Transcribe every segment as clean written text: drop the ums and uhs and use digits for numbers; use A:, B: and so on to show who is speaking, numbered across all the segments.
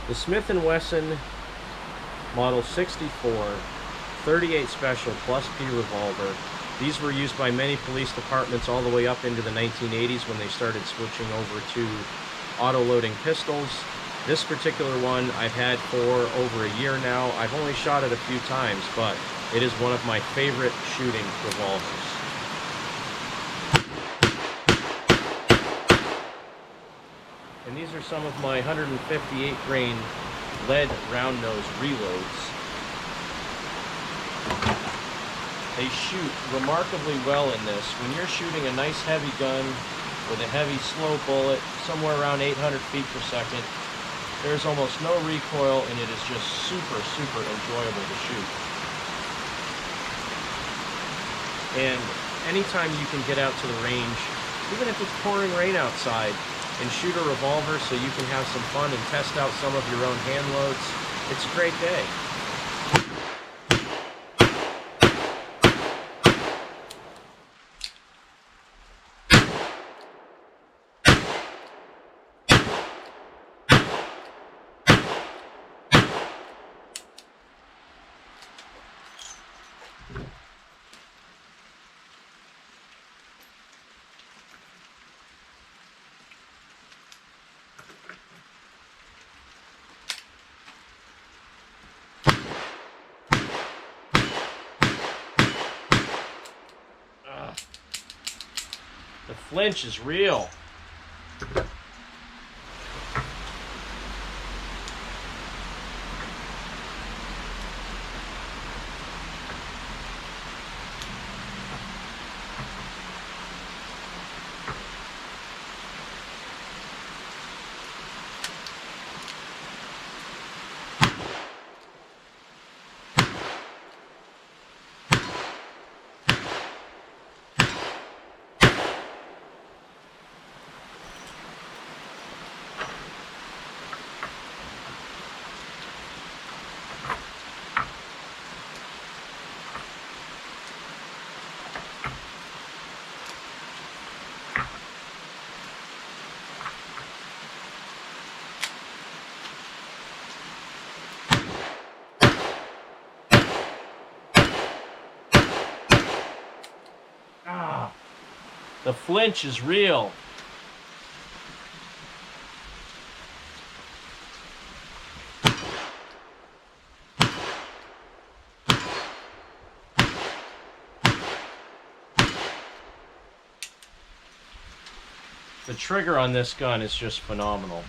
A: The Smith & Wesson Model 64 38 Special Plus P revolver. These were used by many police departments all the way up into the 1980s when they started switching over to auto-loading pistols. This particular one I've had for over a year now. I've only shot it a few times, but it is one of my favorite shooting revolvers. And these are some of my 158 grain lead round nose reloads. They shoot remarkably well in this. When you're shooting a nice heavy gun with a heavy slow bullet, somewhere around 800 feet per second, there's almost no recoil and it is just super, super enjoyable to shoot. And anytime you can get out to the range, even if it's pouring rain outside, and shoot a revolver so you can have some fun and test out some of your own hand loads, it's a great day. The flinch is real. The flinch is real. The trigger on this gun is just phenomenal.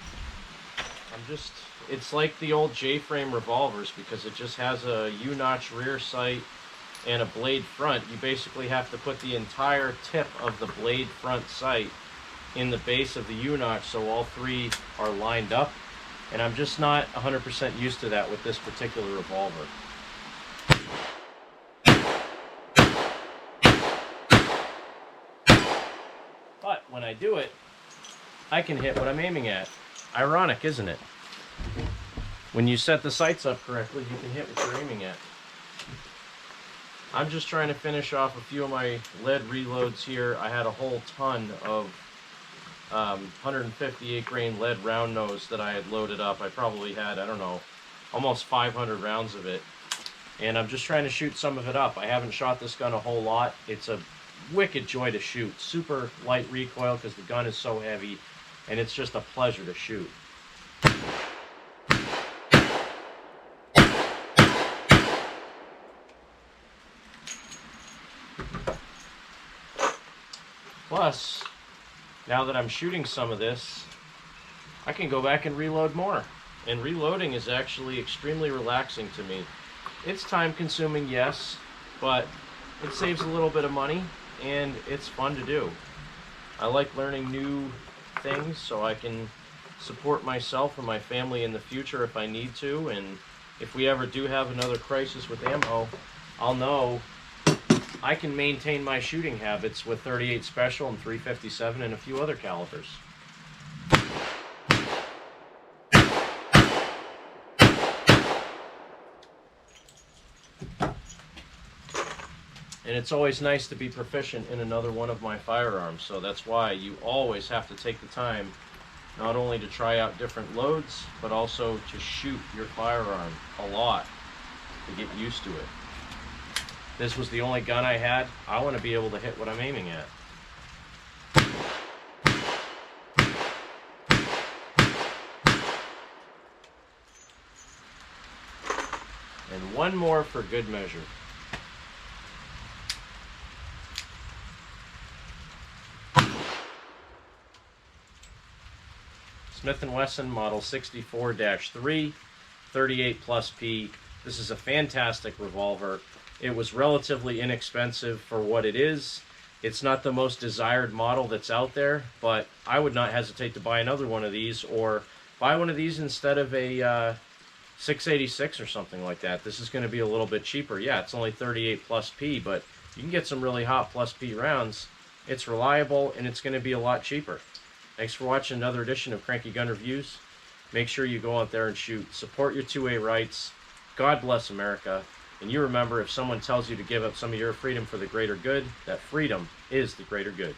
A: It's like the old J-frame revolvers because it just has a U-notch rear sight and a blade front. You basically have to put the entire tip of the blade front sight in the base of the U-notch so all three are lined up, and I'm just not 100% used to that with this particular revolver. But when I do it, I can hit what I'm aiming at. Ironic, isn't it? When you set the sights up correctly, you can hit what you're aiming at. I'm just trying to finish off a few of my lead reloads here. I had a whole ton of 158 grain lead round nose that I had loaded up. I probably had, I don't know, almost 500 rounds of it. And I'm just trying to shoot some of it up. I haven't shot this gun a whole lot. It's a wicked joy to shoot. Super light recoil because the gun is so heavy, and it's just a pleasure to shoot. Plus, now that I'm shooting some of this, I can go back and reload more. And reloading is actually extremely relaxing to me. It's time consuming, yes, but it saves a little bit of money and it's fun to do. I like learning new things so I can support myself and my family in the future if I need to, and if we ever do have another crisis with ammo, I'll know I can maintain my shooting habits with 38 Special and 357 and a few other calibers. And it's always nice to be proficient in another one of my firearms, so that's why you always have to take the time not only to try out different loads, but also to shoot your firearm a lot, to get used to it. This was the only gun I had. I want to be able to hit what I'm aiming at. And one more for good measure. Smith & Wesson Model 64-3, 38 plus P. This is a fantastic revolver. It was relatively inexpensive for what it is. It's not the most desired model that's out there, but I would not hesitate to buy another one of these, or buy one of these instead of a 686 or something like that. This is going to be a little bit cheaper. Yeah, it's only 38 plus P, but you can get some really hot plus P rounds. It's reliable, and it's going to be a lot cheaper. Thanks for watching another edition of Cranky Gun Reviews. Make sure you go out there and shoot. Support your 2A rights. God bless America. And you remember, if someone tells you to give up some of your freedom for the greater good, that freedom is the greater good.